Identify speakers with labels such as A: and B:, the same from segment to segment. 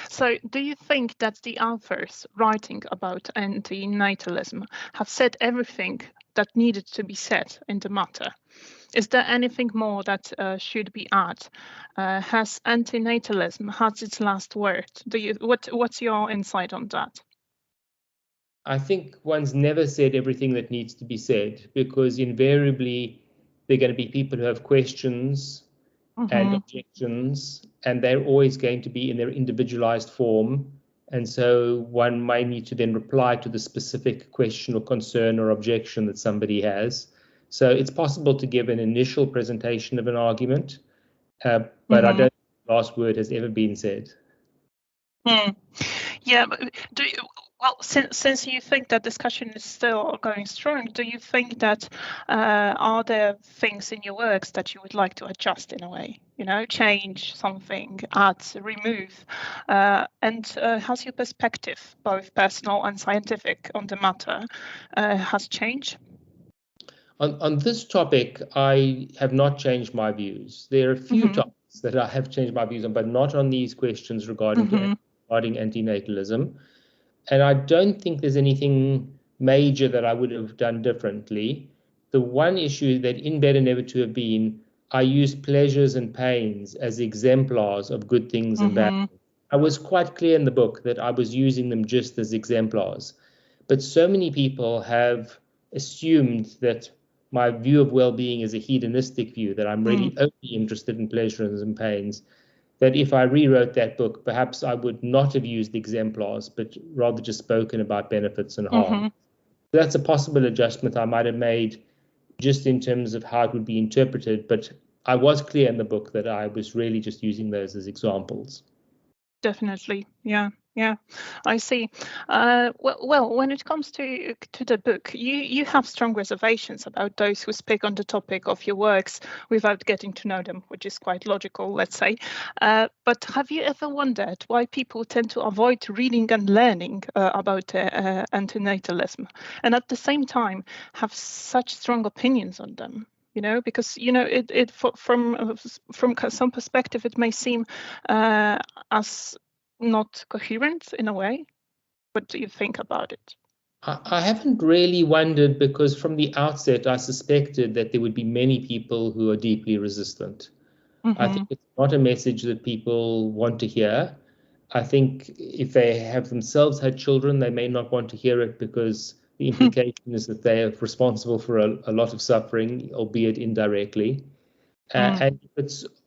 A: So do you think that the authors writing about antinatalism have said everything that needed to be said in the matter? Is there anything more that should be added? Has antinatalism had its last word? What's your insight on that?
B: I think one's never said everything that needs to be said, because invariably there are going to be people who have questions and objections, and they're always going to be in their individualized form. And so one might need to then reply to the specific question or concern or objection that somebody has. So it's possible to give an initial presentation of an argument, but I don't think the last word has ever been said.
A: Yeah, but since you think that discussion is still going strong, do you think that are there things in your works that you would like to adjust in a way, change something, add, remove, and has your perspective, both personal and scientific, on the matter has changed?
B: On this topic, I have not changed my views. There are a few topics that I have changed my views on, but not on these questions regarding antinatalism. And I don't think there's anything major that I would have done differently. The one issue that in Better Never to Have Been, I used pleasures and pains as exemplars of good things and bad things. I was quite clear in the book that I was using them just as exemplars. But so many people have assumed that my view of well-being is a hedonistic view, that I'm really only interested in pleasures and pains, that if I rewrote that book, perhaps I would not have used exemplars, but rather just spoken about benefits and harm. That's a possible adjustment I might have made just in terms of how it would be interpreted, but I was clear in the book that I was really just using those as examples.
A: Definitely, yeah, I see. Well, when it comes to the book, you have strong reservations about those who speak on the topic of your works without getting to know them, which is quite logical, let's say. But have you ever wondered why people tend to avoid reading and learning about antinatalism, and at the same time have such strong opinions on them? Because from some perspective, it may seem as not coherent in a way. What do you think about it?
B: I haven't really wondered, because from the outset, I suspected that there would be many people who are deeply resistant. I think it's not a message that people want to hear. I think if they have themselves had children, they may not want to hear it, because the implication is that they are responsible for a lot of suffering, albeit indirectly. And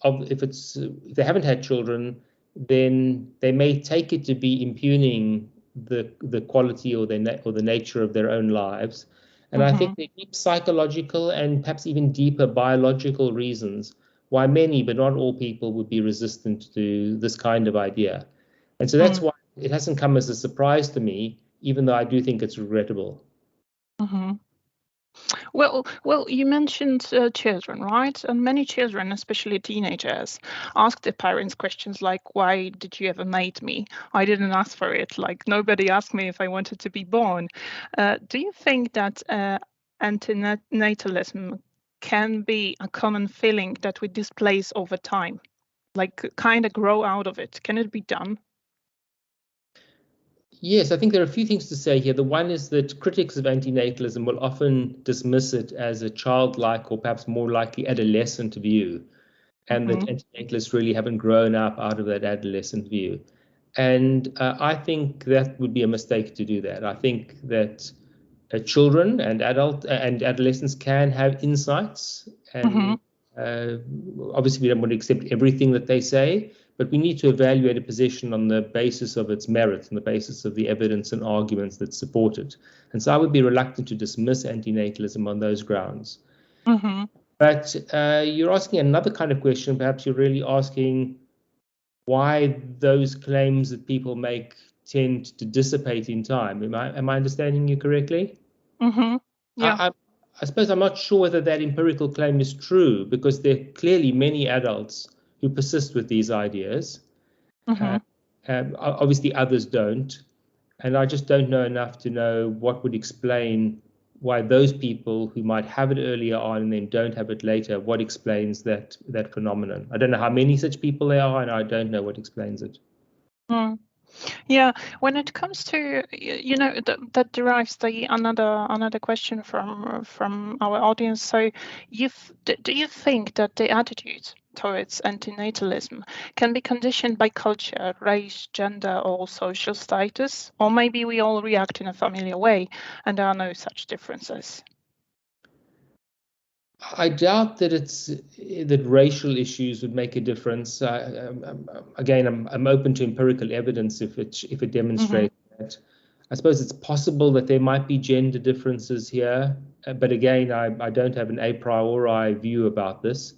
B: if they haven't had children, then they may take it to be impugning the quality or the nature of their own lives. And I think there are deep psychological and perhaps even deeper biological reasons why many, but not all people, would be resistant to this kind of idea. And so that's why it hasn't come as a surprise to me, even though I do think it's regrettable.
A: Well, you mentioned children, right? And many children, especially teenagers, ask their parents questions like, "Why did you ever make me? I didn't ask for it. Like, nobody asked me if I wanted to be born." Do you think that antinatalism can be a common feeling that we displace over time, like kind of grow out of it? Can it be done?
B: Yes, I think there are a few things to say here. The one is that critics of antinatalism will often dismiss it as a childlike or perhaps more likely adolescent view, and that antinatalists really haven't grown up out of that adolescent view. And I think that would be a mistake to do that. I think that children and adolescents can have insights, and obviously we don't want to accept everything that they say, but we need to evaluate a position on the basis of its merits and the basis of the evidence and arguments that support it. And so I would be reluctant to dismiss antinatalism on those grounds. But you're asking another kind of question. Perhaps you're really asking why those claims that people make tend to dissipate in time. Am I understanding you correctly?
A: Yeah.
B: I suppose I'm not sure whether that empirical claim is true, because there are clearly many adults who persist with these ideas. Obviously others don't. And I just don't know enough to know what would explain why those people who might have it earlier on and then don't have it later, what explains that phenomenon. I don't know how many such people there are, and I don't know what explains it.
A: Yeah, when it comes to, that derives another question from our audience. So, do you think that the attitude towards antinatalism can be conditioned by culture, race, gender, or social status, or maybe we all react in a familiar way and there are no such differences?
B: I doubt that racial issues would make a difference. Again, I'm open to empirical evidence if it demonstrates that. I suppose it's possible that there might be gender differences here, but again, I don't have an a priori view about this.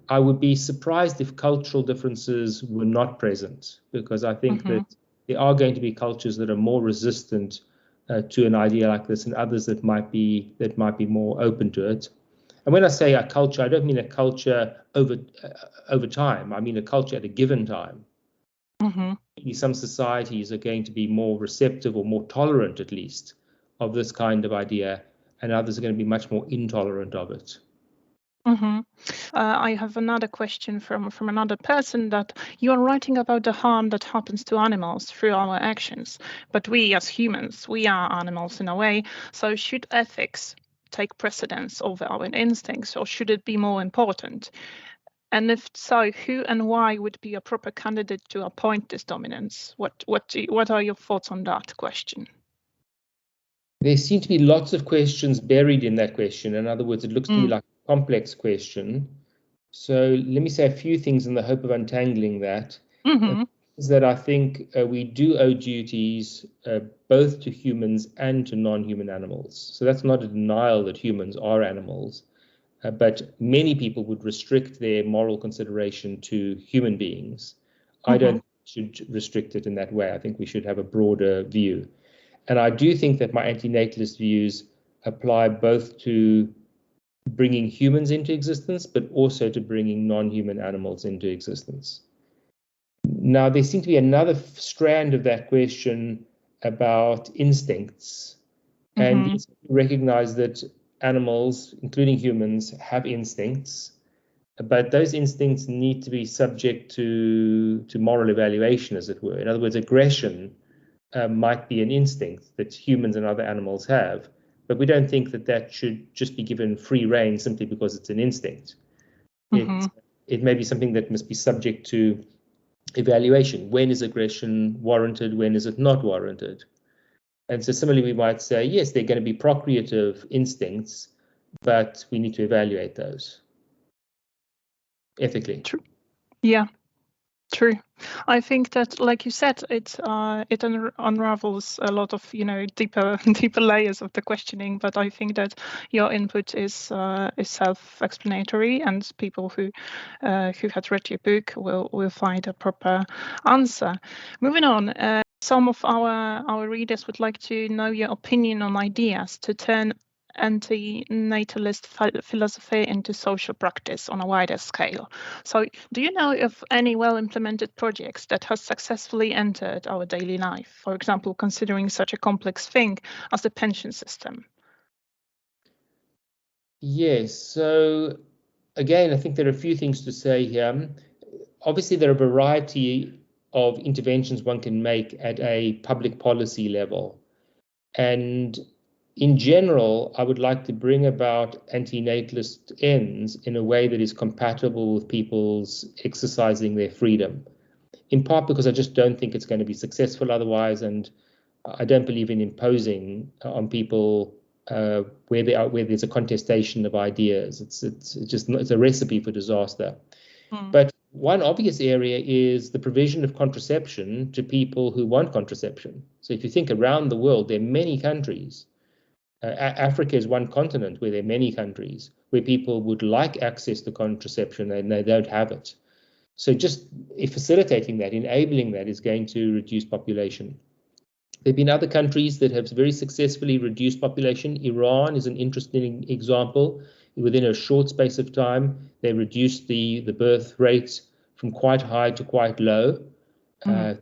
B: I would be surprised if cultural differences were not present, because I think that there are going to be cultures that are more resistant to an idea like this, and others that might be more open to it. And when I say a culture, I don't mean a culture over time. I mean a culture at a given time. Some societies are going to be more receptive or more tolerant, at least, of this kind of idea, and others are going to be much more intolerant of it.
A: I have another question from another person, that you are writing about the harm that happens to animals through our actions, but we as humans, we are animals in a way. So should ethics take precedence over our instincts, or should it be more important? And if so, who and why would be a proper candidate to appoint this dominance? What are your thoughts on that question?
B: There seem to be lots of questions buried in that question. In other words, it looks to me like a complex question. So let me say a few things in the hope of untangling that. Is that I think we do owe duties both to humans and to non-human animals. So that's not a denial that humans are animals, but many people would restrict their moral consideration to human beings. I don't think we should restrict it in that way. I think we should have a broader view. And I do think that my antinatalist views apply both to bringing humans into existence, but also to bringing non-human animals into existence. Now, there seems to be another strand of that question about instincts, and we recognize that animals, including humans, have instincts, but those instincts need to be subject to moral evaluation, as it were. In other words, aggression might be an instinct that humans and other animals have, but we don't think that should just be given free rein simply because it's an instinct. It may be something that must be subject to evaluation. When is aggression warranted? When is it not warranted? And so similarly, we might say, yes, they're going to be procreative instincts, but we need to evaluate those ethically.
A: True. Yeah, true. I think that, like you said, it unravels a lot of deeper layers of the questioning. But I think that your input is self-explanatory, and people who had read your book will find a proper answer. Moving on, some of our readers would like to know your opinion on ideas to turn antinatalist philosophy into social practice on a wider scale. So do you know of any well-implemented projects that has successfully entered our daily life? For example, considering such a complex thing as the pension system?
B: Yes, so again, I think there are a few things to say here. Obviously, there are a variety of interventions one can make at a public policy level. And in general, I would like to bring about antinatalist ends in a way that is compatible with people's exercising their freedom, in part because I just don't think it's going to be successful otherwise, and I don't believe in imposing on people where there's a contestation of ideas. It's a recipe for disaster. But one obvious area is the provision of contraception to people who want contraception. So if you think around the world, there are many countries. Africa is one continent where there are many countries where people would like access to contraception and they don't have it. So just facilitating that, enabling that, is going to reduce population. There have been other countries that have very successfully reduced population. Iran is an interesting example. Within a short space of time, they reduced the birth rate from quite high to quite low, a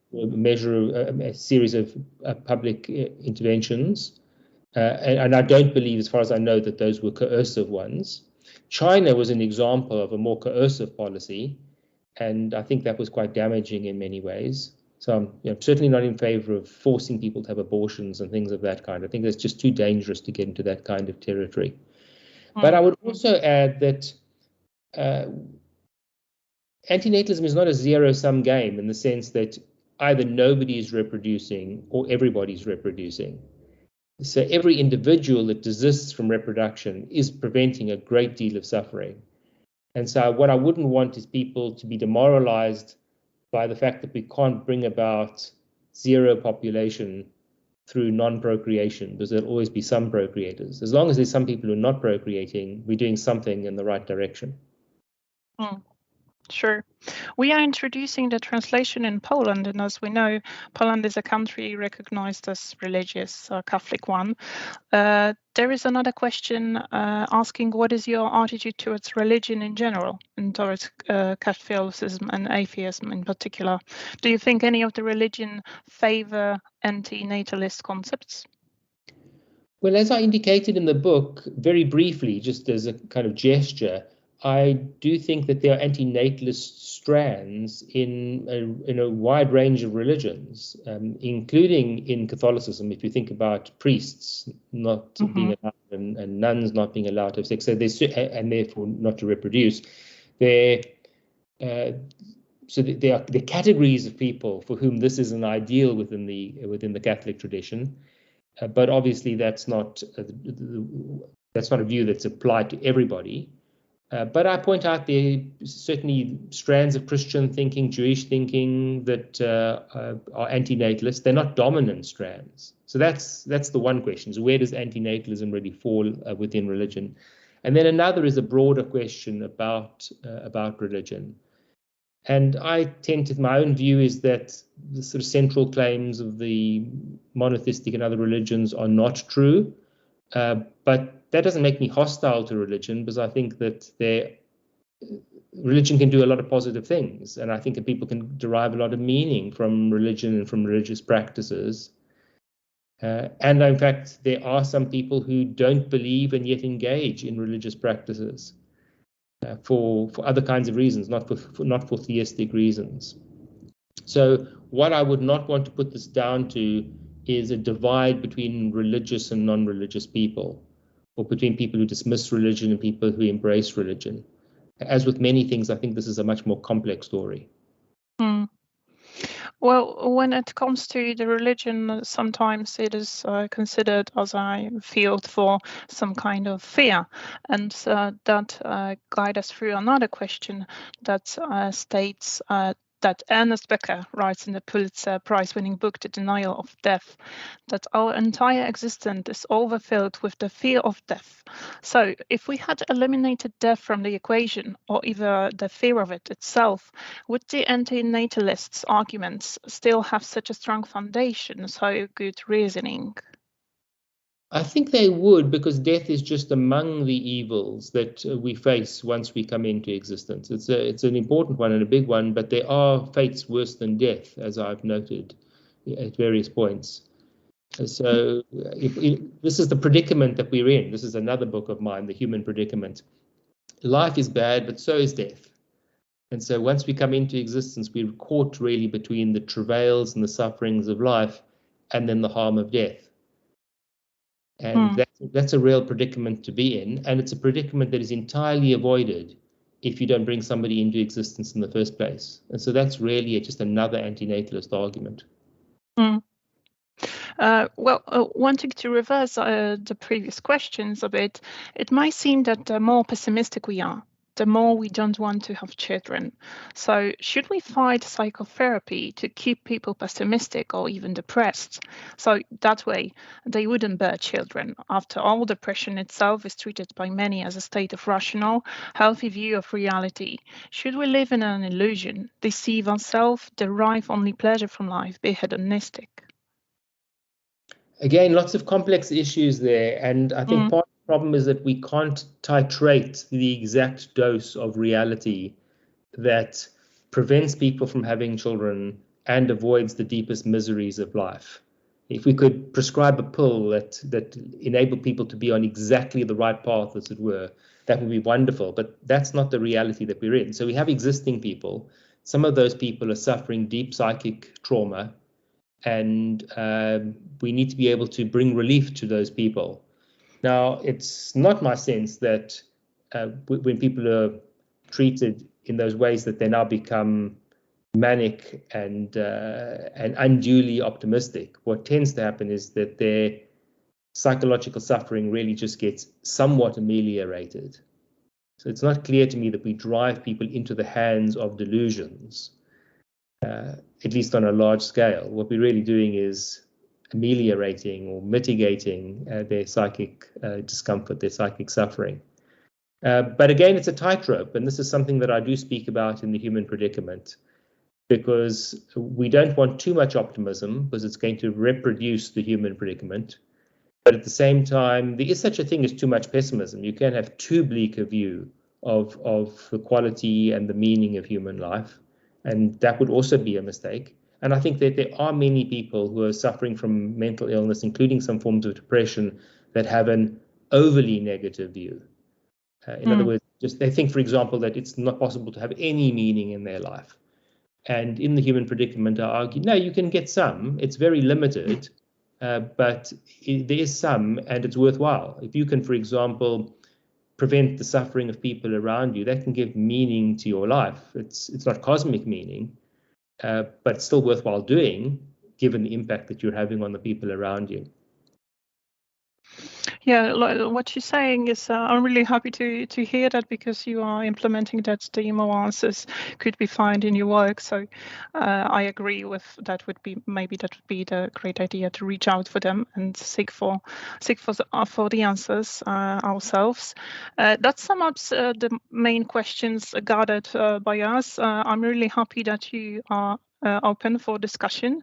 B: series of public interventions. And I don't believe, as far as I know, that those were coercive ones. China was an example of a more coercive policy, and I think that was quite damaging in many ways. So I'm certainly not in favor of forcing people to have abortions and things of that kind. I think it's just too dangerous to get into that kind of territory. But I would also add that antinatalism is not a zero-sum game in the sense that either nobody is reproducing or everybody's reproducing. So every individual that desists from reproduction is preventing a great deal of suffering. And so what I wouldn't want is people to be demoralized by the fact that we can't bring about zero population through non-procreation, because there'll always be some procreators. As long as there's some people who are not procreating, we're doing something in the right direction.
A: Sure. We are introducing the translation in Poland, and as we know, Poland is a country recognized as religious, Catholic one. There is another question asking, what is your attitude towards religion in general and towards Catholicism and atheism in particular? Do you think any of the religion favor anti-natalist concepts?
B: Well, as I indicated in the book, very briefly, just as a kind of gesture, I do think that there are anti-natalist strands in a wide range of religions, including in Catholicism. If you think about priests not being allowed and nuns not being allowed to have sex, so and therefore not to reproduce, there are categories of people for whom this is an ideal within the Catholic tradition, but obviously that's not a view that's applied to everybody. But I point out there are certainly strands of Christian thinking, Jewish thinking that are anti-natalist. They're not dominant strands. So that's the one question. So where does anti-natalism really fall within religion? And then another is a broader question about religion. And I tend to, my own view is that the sort of central claims of the monotheistic and other religions are not true. But that doesn't make me hostile to religion, because I think that religion can do a lot of positive things. And I think that people can derive a lot of meaning from religion and from religious practices. And in fact, there are some people who don't believe and yet engage in religious practices for other kinds of reasons, not for theistic reasons. So what I would not want to put this down to is a divide between religious and non-religious people, or between people who dismiss religion and people who embrace religion. As with many things, I think this is a much more complex story.
A: Well, when it comes to the religion, sometimes it is considered as a field for some kind of fear. And that guides us through another question that states that Ernest Becker writes in the Pulitzer Prize-winning book, The Denial of Death, that our entire existence is overfilled with the fear of death. So if we had eliminated death from the equation, or even the fear of it itself, would the anti-natalists' arguments still have such a strong foundation, so good reasoning?
B: I think they would, because death is just among the evils that we face once we come into existence. It's an important one and a big one, but there are fates worse than death, as I've noted at various points. So this is the predicament that we're in. This is another book of mine, The Human Predicament. Life is bad, but so is death. And so once we come into existence, we're caught really between the travails and the sufferings of life and then the harm of death. And that's a real predicament to be in. And it's a predicament that is entirely avoided if you don't bring somebody into existence in the first place. And so that's really just another anti-natalist argument.
A: Wanting to reverse the previous questions a bit, it might seem that the more pessimistic we are, the more we don't want to have children. So should we fight psychotherapy to keep people pessimistic or even depressed? So that way they wouldn't bear children. After all, depression itself is treated by many as a state of rational, healthy view of reality. Should we live in an illusion, deceive ourselves, derive only pleasure from life, be hedonistic?
B: Again, lots of complex issues there. And I think part of the problem is that we can't titrate the exact dose of reality that prevents people from having children and avoids the deepest miseries of life. If we could prescribe a pill that enabled people to be on exactly the right path, as it were, that would be wonderful. But that's not the reality that we're in. So we have existing people some of those people are suffering deep psychic trauma, and we need to be able to bring relief to those people. Now, it's not my sense that when people are treated in those ways that they now become manic and unduly optimistic. What tends to happen is that their psychological suffering really just gets somewhat ameliorated. So it's not clear to me that we drive people into the hands of delusions, at least on a large scale. What we're really doing is ameliorating or mitigating their psychic discomfort, their psychic suffering. But again, it's a tightrope, and this is something that I do speak about in The Human Predicament, because we don't want too much optimism, because it's going to reproduce the human predicament. But at the same time, there is such a thing as too much pessimism. You can have too bleak a view of the quality and the meaning of human life, and that would also be a mistake. And I think that there are many people who are suffering from mental illness, including some forms of depression, that have an overly negative view. In other words, just they think, for example, that it's not possible to have any meaning in their life. And in The Human Predicament, I argue, no, you can get some. It's very limited, but there is some, and it's worthwhile. If you can, for example, prevent the suffering of people around you, that can give meaning to your life. It's not cosmic meaning, but it's still worthwhile doing, given the impact that you're having on the people around you.
A: Yeah, what you're saying is, I'm really happy to hear that, because you are implementing that the more answers could be found in your work. So I agree with that. Maybe that would be the great idea, to reach out for them and seek for the answers ourselves. That sums up the main questions gathered by us. I'm really happy that you are open for discussion,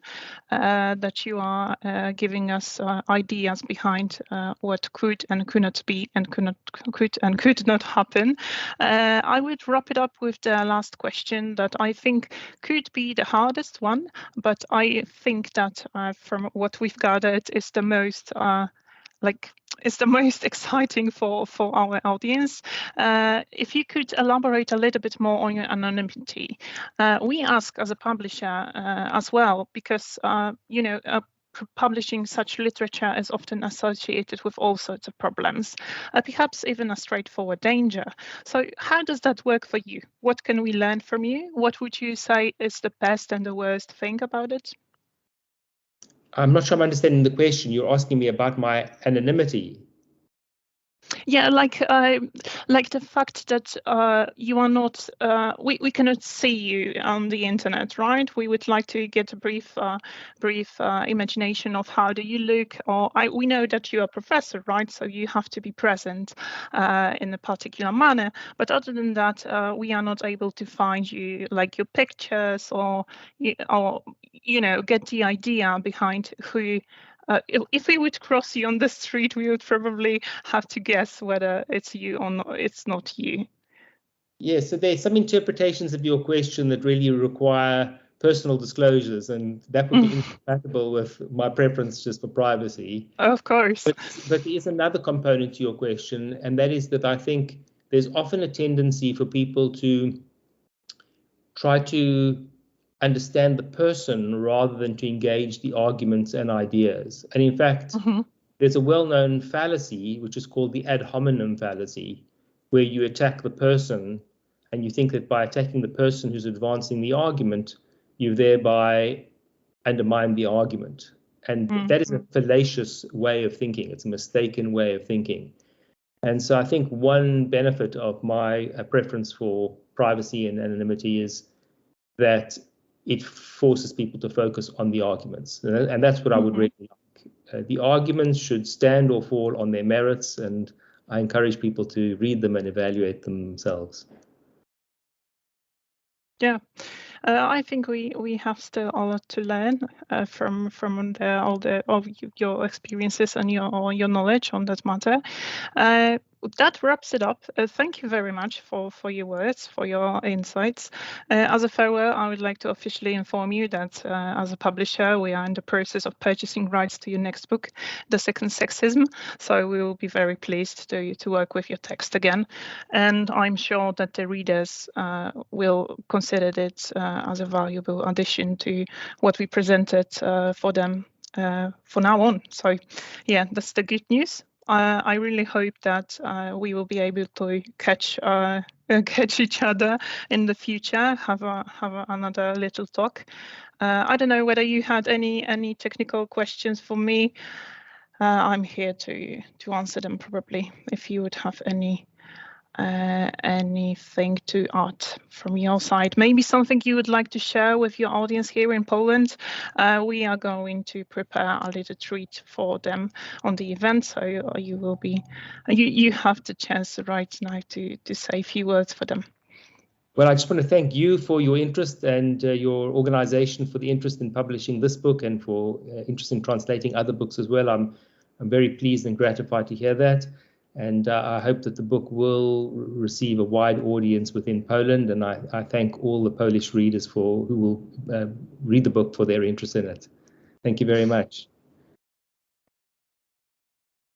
A: that you are giving us ideas behind what could and could not be and could not happen. I would wrap it up with the last question that I think could be the hardest one, but I think that from what we've gathered is the most it's the most exciting for our audience. If you could elaborate a little bit more on your anonymity. We ask as a publisher as well, because publishing such literature is often associated with all sorts of problems, perhaps even a straightforward danger. So how does that work for you? What can we learn from you? What would you say is the best and the worst thing about it?
B: I'm not sure I'm understanding the question. You're asking me about my anonymity.
A: Yeah, like the fact that you are not, we cannot see you on the internet, right? We would like to get a brief imagination of how do you look, or we know that you are a professor, right? So you have to be present in a particular manner. But other than that, we are not able to find you, like your pictures, or get the idea behind who. If we would cross you on the street, we would probably have to guess whether it's you or not, it's not you.
B: Yes, so there's some interpretations of your question that really require personal disclosures, and that would be incompatible with my preference just for privacy.
A: Of course.
B: But there is another component to your question, and that is that I think there's often a tendency for people to try to understand the person rather than to engage the arguments and ideas. And in fact, there's a well-known fallacy, which is called the ad hominem fallacy, where you attack the person and you think that by attacking the person who's advancing the argument, you thereby undermine the argument. And that is a fallacious way of thinking. It's a mistaken way of thinking. And so I think one benefit of my preference for privacy and anonymity is that it forces people to focus on the arguments. And that's what I would really like. The arguments should stand or fall on their merits, and I encourage people to read them and evaluate them themselves. Yeah.
A: I think we have still a lot to learn from all your experiences and your knowledge on that matter. that wraps it up. Thank you very much for your words, for your insights. As a farewell, I would like to officially inform you that as a publisher, we are in the process of purchasing rights to your next book, The Second Sexism. So we will be very pleased to work with your text again. And I'm sure that the readers will consider it as a valuable addition to what we presented for them for now on. So yeah, that's the good news. I really hope that we will be able to catch each other in the future, have another little talk. I don't know whether you had any technical questions for me. I'm here to answer them probably, if you would have anything to add from your side. Maybe something you would like to share with your audience here in Poland. We are going to prepare a little treat for them on the event, so you have the chance right now to say a few words for them.
B: Well, I just want to thank you for your interest and your organization for the interest in publishing this book and for interest in translating other books as well. I'm very pleased and gratified to hear that. And I hope that the book will receive a wide audience within Poland. And I thank all the Polish readers who will read the book for their interest in it. Thank you very much.